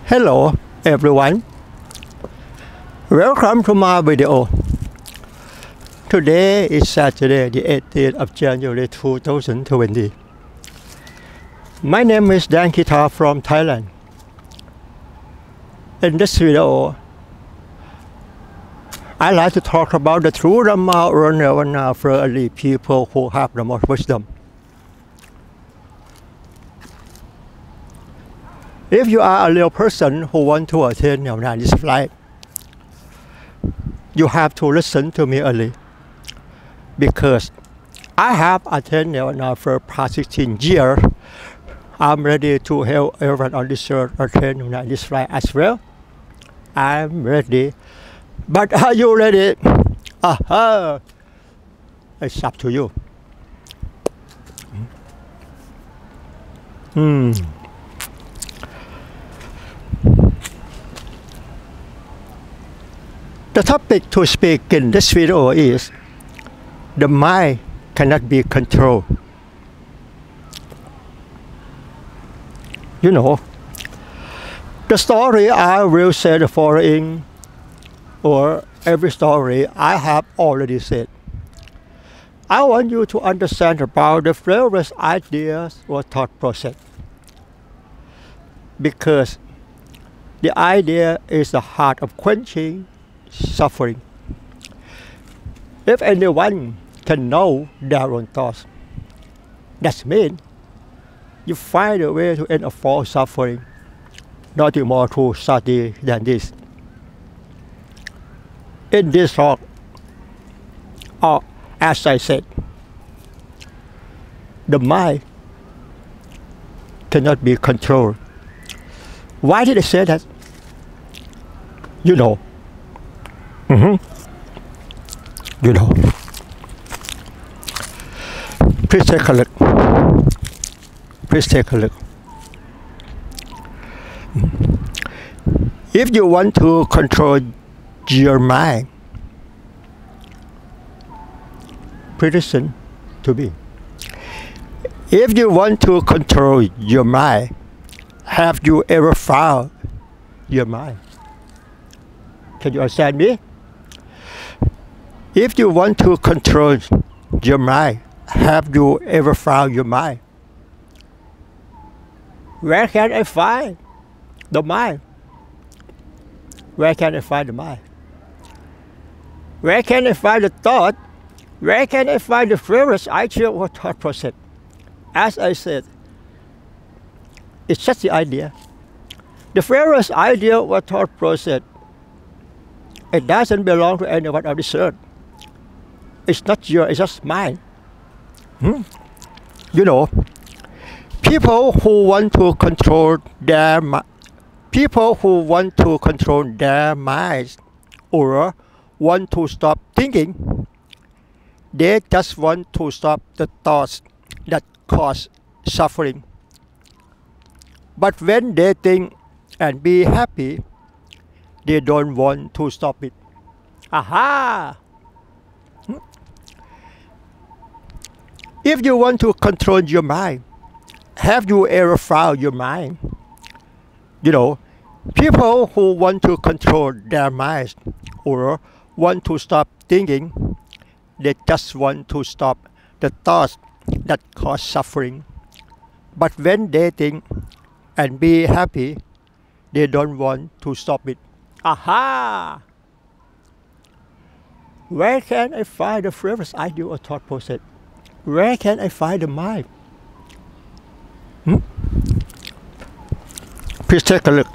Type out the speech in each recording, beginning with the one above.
Hello everyone, welcome to my video. Today is Saturday the 18th of January 2020. My name is Dan Kita from Thailand. In this video, I like to talk about the true Remora for elite people who have the most wisdom. If you are a real person who want to attend this flight, you have to listen to me early, because I have attended for past 16 years. I'm ready to help everyone on this earth attend this flight as well. I'm ready. But are you ready? It's up to you. The topic to speak in this video is the mind cannot be controlled. You know, the story I will say the following, or every story I have already said. I want you to understand about the various ideas or thought process, because the idea is the heart of quenching suffering. If anyone can know their own thoughts, that means you find a way to end all suffering. Nothing more to study than this. In this talk, as I said, the mind cannot be controlled. Why did I say that? You know. You know. Please take a look. Please take a look. If you want to control your mind, please listen to me. If you want to control your mind, have you ever found your mind? Can you understand me? If you want to control your mind, have you ever found your mind? Where can I find the mind? Where can I find the mind? Where can I find the thought? Where can I find the various idea or thought process? As I said, it's just the idea. The various idea or thought process, it doesn't belong to anyone on this earth. It's not yours, it's just mine. You know, people who want to control their minds or want to stop thinking, they just want to stop the thoughts that cause suffering. But when they think and be happy, they don't want to stop it. Aha! If you want to control your mind, have you ever found your mind? You know, people who want to control their minds or want to stop thinking, they just want to stop the thoughts that cause suffering. But when they think and be happy, they don't want to stop it. Aha! Where can I find the first idea or thought process? Where can I find the mind? Please take a look.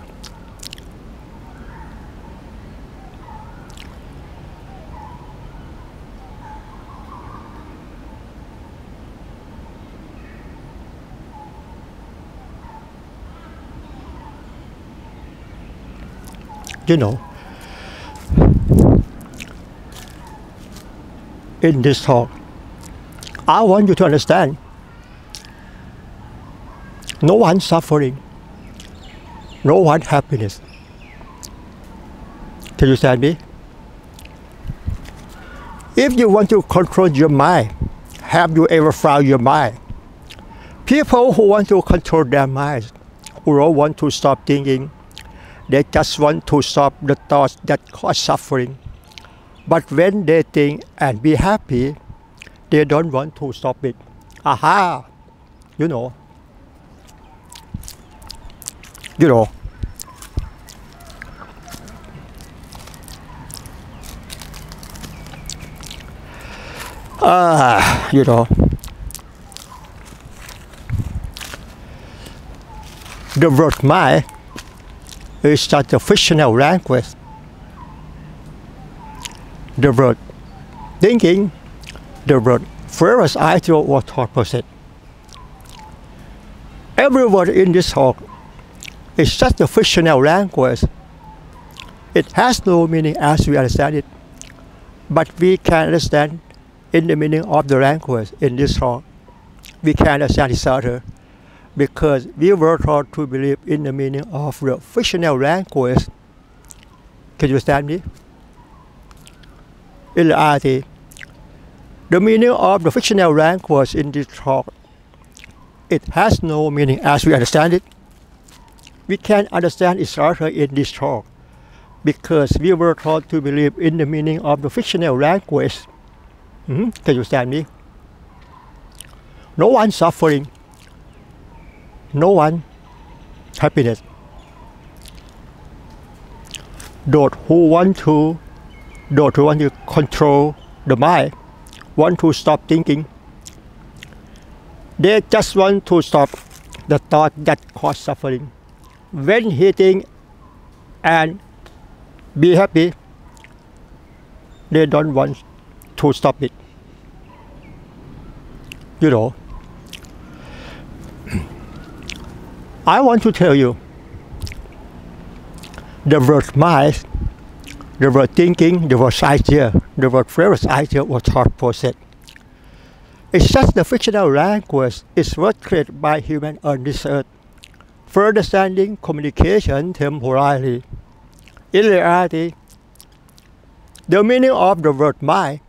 You know, in this talk, I want you to understand, no one suffering, no one happiness. Can you understand me? If you want to control your mind, have you ever found your mind? People who want to control their minds, who don't want to stop thinking, They just want to stop the thoughts that cause suffering. But when they think and be happy, they don't want to stop it. Aha! You know. You know. You know. The word mind is just a fictional language. The word thinking, the word first ideal or thought process. Every word in this talk is just a fictional language. It has no meaning as we understand it, but we can understand in the meaning of the language in this talk. We can understand each other because we were taught to believe in the meaning of the fictional language. Can you understand me? In reality, the meaning of the fictional language in this talk, it has no meaning as we understand it. We can understand each other in this talk because we were taught to believe in the meaning of the fictional language. Can you understand me? No one suffering, no one happiness. Those who want to control the mind, want to stop thinking. They just want to stop the thought that cause suffering. When he think and be happy, they don't want to stop it. You know, I want to tell you, the word mind, the word thinking, the word idea, the word first idea or thought process. It's just the fictional language. It's what created by humans on this earth for understanding communication temporarily. In reality, the meaning of the word mind,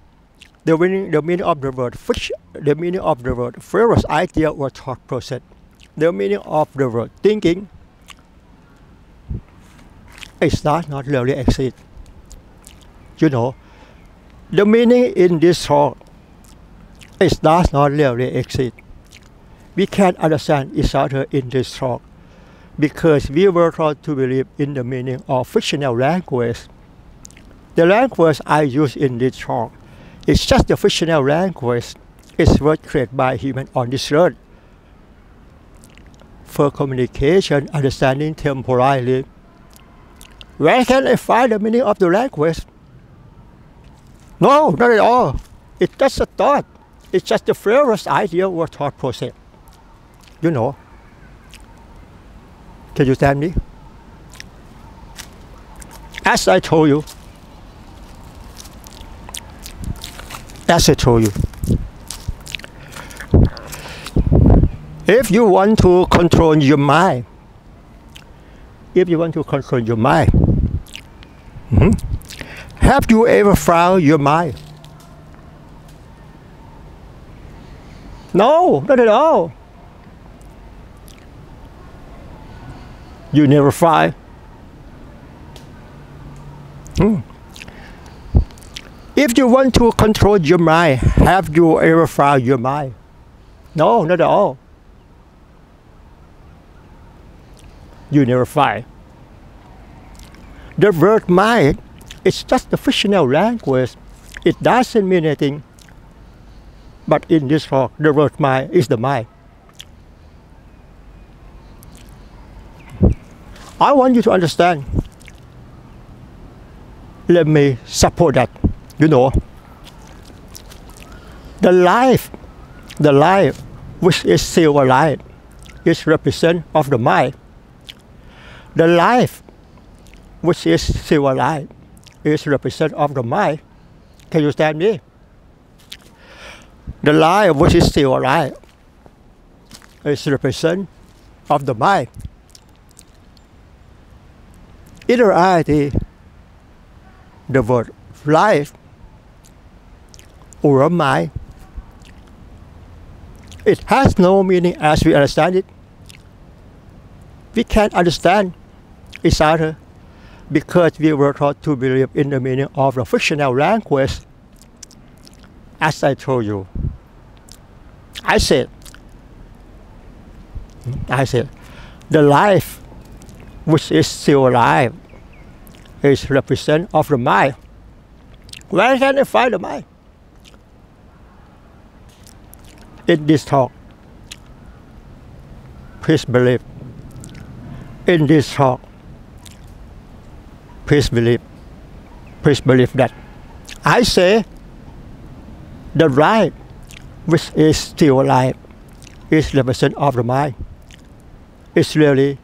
the meaning of the word fiction, the meaning of the word first idea or thought process, the meaning of the word thinking, it does not really exist. You know, the meaning in this talk, it does not really exist. We can't understand each other in this talk because we were taught to believe in the meaning of fictional language. The language I use in this talk is just a fictional language. It's what created by humans on this earth for communication, understanding temporarily. Where can I find the meaning of the language? No, not at all. It's just a thought. It's just the first idea or thought process. You know. Can you understand me? As I told you, if you want to control your mind, have you ever found your mind? No, not at all. You never find. If you want to control your mind, have you ever found your mind? No, not at all. You never find. The word mind is just a fictional language. It doesn't mean anything. But in this talk, the word mind is the mind. I want you to understand. Let me support that. You know, the life which is silver light is represent of the mind. The life which is silver light is represent of the mind. Can you understand me? The light which is silver light is represent of the mind. In reality, the word life or mind, it has no meaning as we understand it. We can't understand each other because we were taught to believe in the meaning of the fictional language. As I told you, I said, the life which is still alive is represent of the mind. Where can I find the mind? In this talk, please believe. In this talk, please believe that I say the life which is still alive is represent of the mind. It's really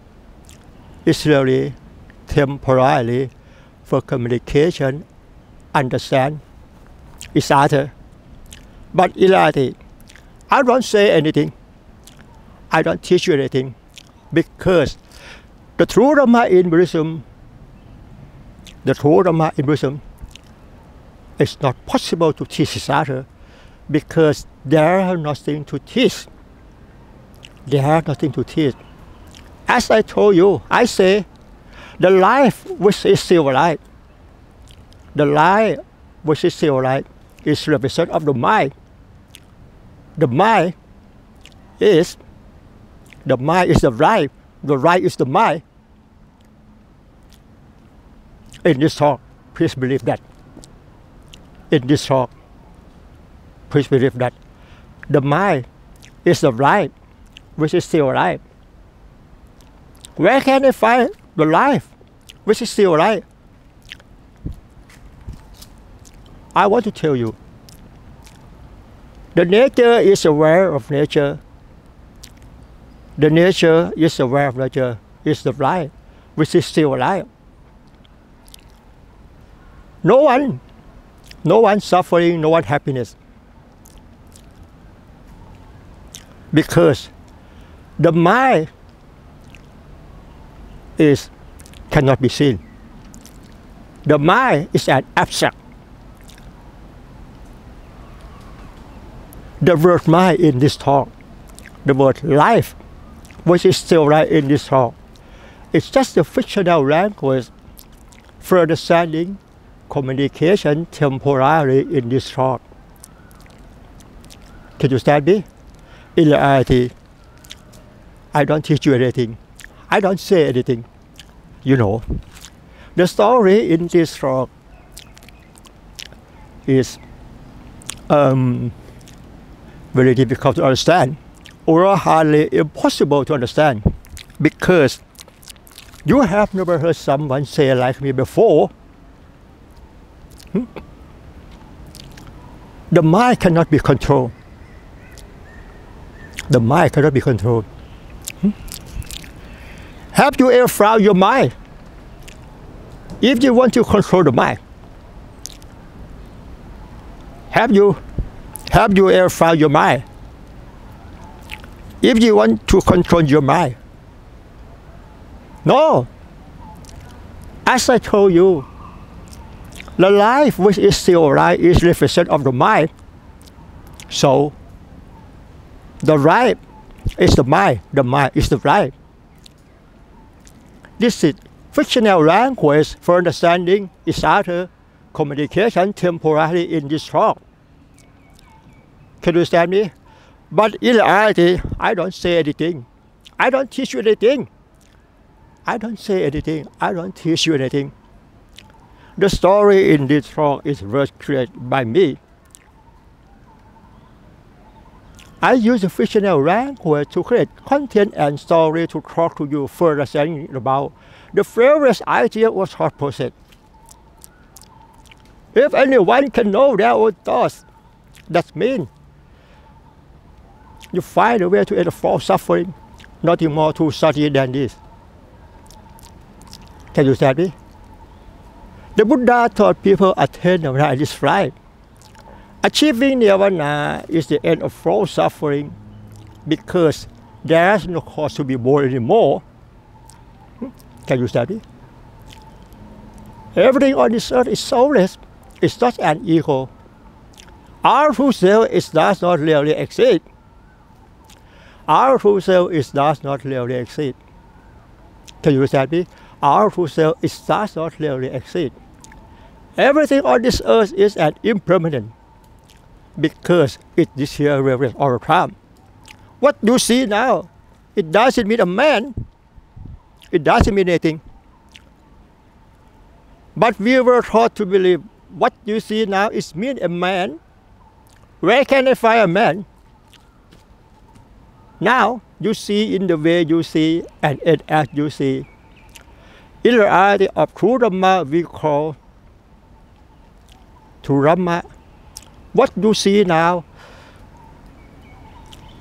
temporarily for communication, understand each other. But in reality, I don't say anything. I don't teach you anything, because the true Dhamma in Buddhism, it's not possible to teach each other, because there is nothing to teach. As I told you, I say the life which is still alive, is represent of the mind. The mind is the right. The right is the mind. In this talk, please believe that. In this talk, please believe that the mind is the right, which is still alive. Where can I find the life which is still alive? I want to tell you, the nature is aware of nature. The nature is aware of nature, is the life which is still alive. No one suffering, no one happiness. Because the mind cannot be seen. The mind is an abstract. The word mind in this talk, the word life, which is still right in this talk, it's just a fictional language for understanding communication temporarily in this talk. Can you understand me? In reality, I don't teach you anything. I don't say anything. You know, the story in this talk is very difficult to understand, or hardly impossible to understand, because you have never heard someone say like me before. The mind cannot be controlled. The mind cannot be controlled. Have you ever found your mind? If you want to control the mind, have you ever found your mind? If you want to control your mind, no. As I told you, the life which is still alive is reflection of the mind. So, the right is the mind is the right. This is fictional language for understanding each other, communication temporarily in this talk. Can you understand me? But in reality, I don't say anything. I don't teach you anything. I don't say anything. I don't teach you anything. The story in this talk is first created by me. I use the fictional language to create content and story to talk to you further saying about the various ideas or thought process. If anyone can know their own thoughts, that means you find a way to end false suffering. Nothing more to study than this. Can you understand me? The Buddha taught people attain nirvana in this life. Achieving nirvana is the end of false suffering, because there is no cause to be born anymore. Can you study? Everything on this earth is soulless. It's not an ego. Our true self does not really exist. Our true self does not really exist. Can you understand me? our true self is does not really exist. Everything on this earth is an impermanent because it deteriorates all the time. What you see now, it doesn't mean a man. It doesn't mean anything. But we were taught to believe what you see now is mean a man. Where can I find a man? Now you see in the way you see and as you see. In the reality of True Remora, we call True Remora. What you see now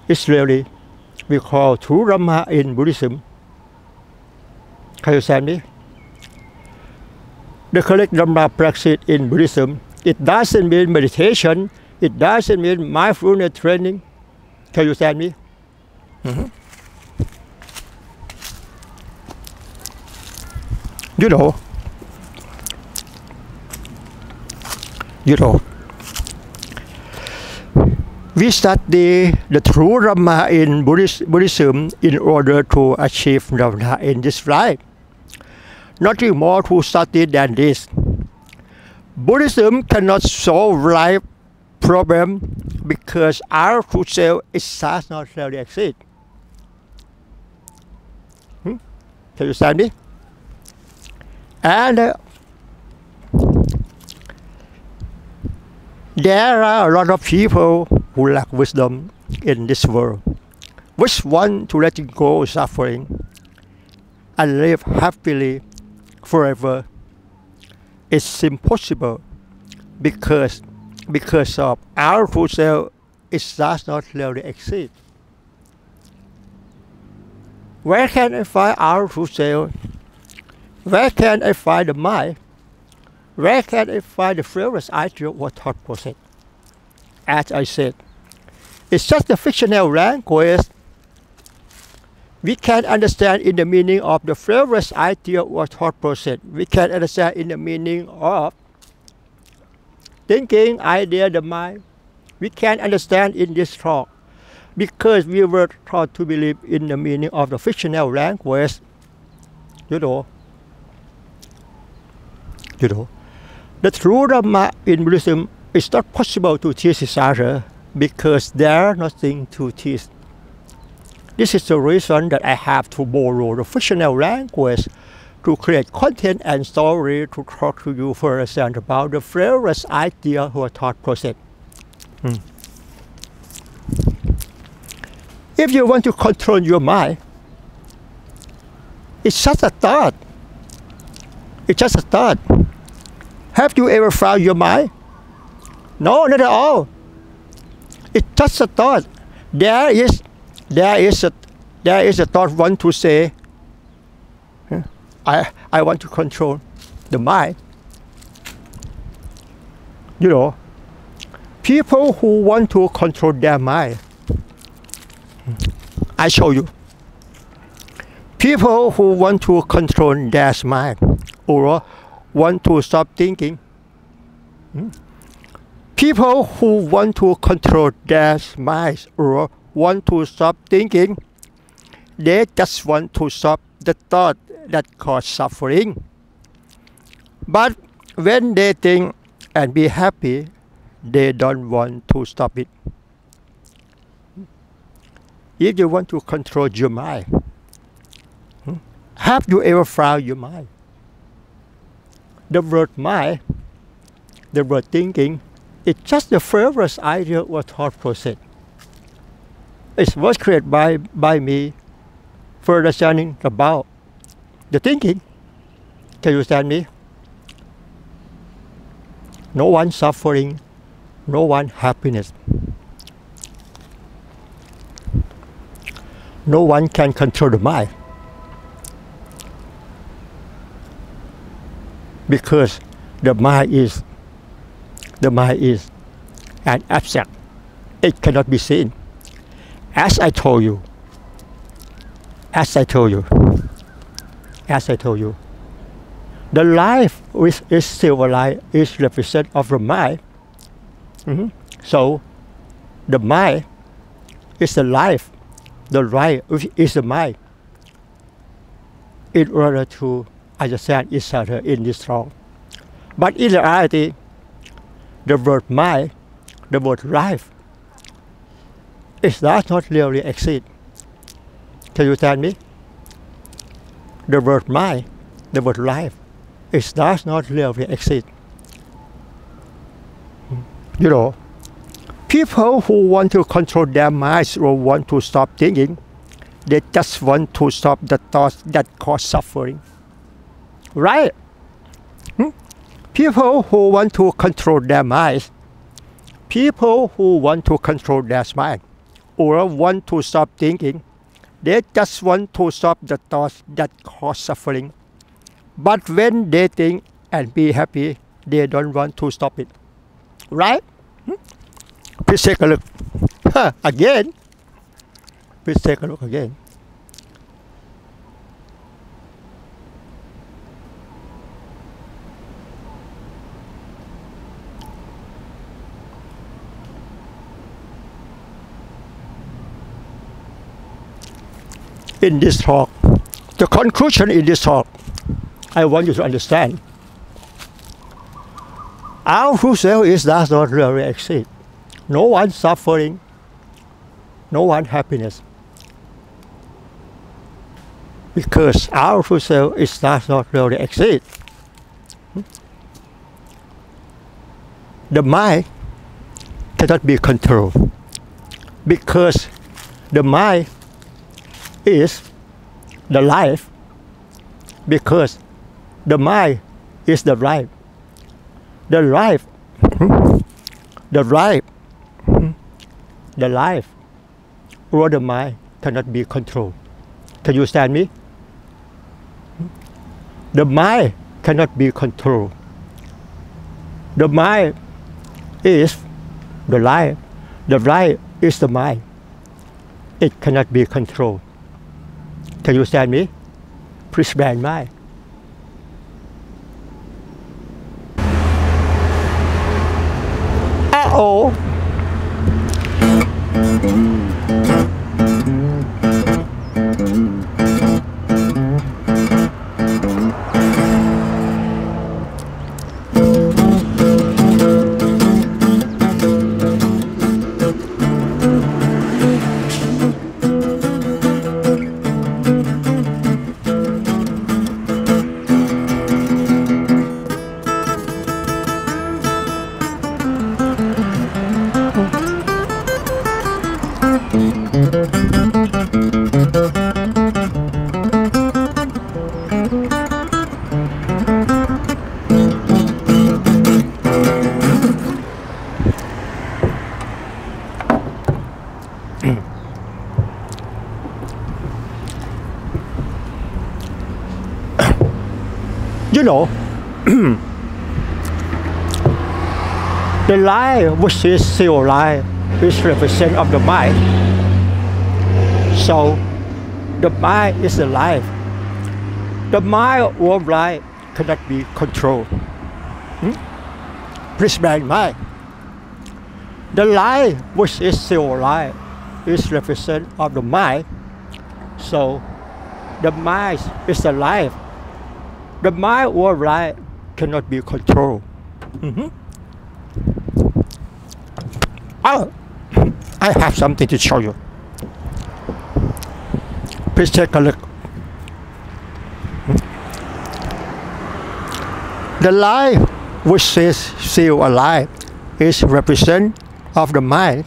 is really we call True Remora in Buddhism. Can you understand me? The correct Remora practice in Buddhism, it doesn't mean meditation, it doesn't mean mindfulness training. Can you understand me? Mm-hmm. You know, we study the True Remora in Buddhism in order to achieve Nirvana in this life. Nothing more to study than this. Buddhism cannot solve life problem because our true self does not really exist. Can you understand me? And there are a lot of people who lack wisdom in this world, which want to let go of suffering and live happily forever. It's impossible because of our true self, it does not really exist. Where can I find our true self? Where can I find the mind? Where can I find the fearless idea or thought process? As I said, it's just a fictional language. We can understand in the meaning of the fearless idea or thought process. We can understand in the meaning of thinking, idea, the mind. We can understand in this talk because we were taught to believe in the meaning of the fictional language. The True Remora in Buddhism is not possible to teach each other because there is nothing to teach. This is the reason that I have to borrow the fictional language to create content and story to talk to you first and about the fearless idea or thought process. If you want to control your mind, it's just a thought. It's just a thought. Have you ever found your mind? No, not at all. It's just a thought. There is a thought want to say, I want to control the mind. People who want to control their mind, I show you. People who want to control their mind or want to stop thinking. People who want to control their minds or want to stop thinking, they just want to stop the thought that cause suffering. But when they think and be happy, they don't want to stop it. If you want to control your mind, have you ever found your mind? The word mind, the word thinking, it's just the first idea or thought process. It was created by me for understanding about the thinking. Can you understand me? No one suffering, no one happiness. No one can control the mind. Because the mind is an abstract. It cannot be seen. As I told you, the life which is still alive is represent of the mind. So the mind is the life, the right is the mind. In order to understand each other in this talk. But in reality, the word mind, the word life, it does not really exist. Can you tell me? The word mind, the word life, it does not really exist. You know, people who want to control their minds or want to stop thinking, they just want to stop the thoughts that cause suffering. Right? People who want to control their minds, people who want to control their mind, or want to stop thinking, they just want to stop the thoughts that cause suffering. But when they think and be happy, they don't want to stop it. Right? Please take a look. Again. Please take a look again. In this talk, the conclusion in this talk, I want you to understand. Our true self does not really exist. No one suffering, no one happiness. Because our true self does not really exist. The mind cannot be controlled. Because the mind is the life, because the mind is the life. The life, the life, the life, or the mind cannot be controlled. Can you understand me? The mind cannot be controlled. The mind is the life. The life is the mind. It cannot be controlled. Can you understand me? Please bear in mind. Uh-oh. You know, the line which is still line is represent of the mind. So the mind is the life. The mind or life cannot be controlled. Please bear in mind. The line which is still line is represent of the mind. So the mind is the life. The mind or life cannot be controlled. Oh, I have something to show you. Please take a look. The life which is still alive is represent of the mind.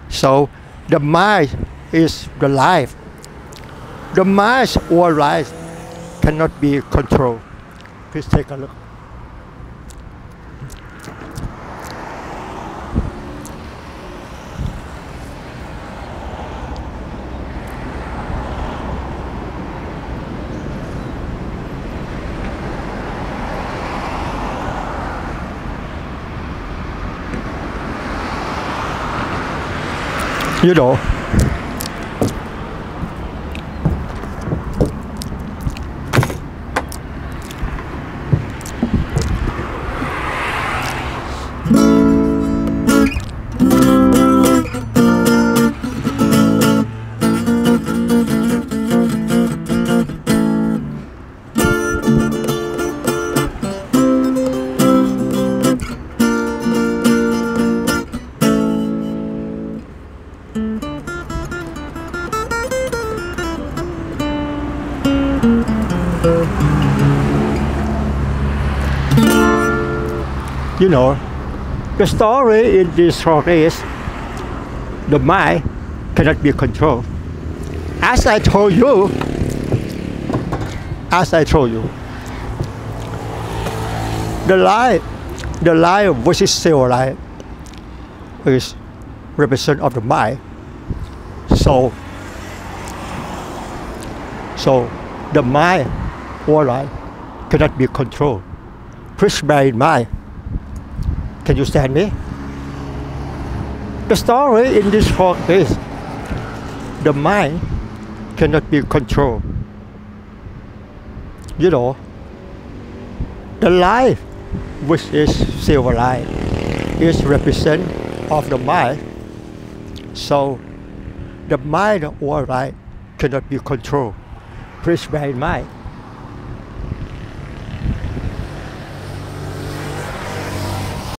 So the mind is the life. The mind or life cannot be controlled. Please take a look. You know, You know, the story in this story is the mind cannot be controlled. As I told you, the lie versus civil lie is represent of the mind. So the mind or lie cannot be controlled. Please bear in mind. Can you stand me? The story in this talk is the mind cannot be controlled. You know, the lie, which is silver lie, is represent of the mind. So the mind or lie cannot be controlled. Please bear in mind.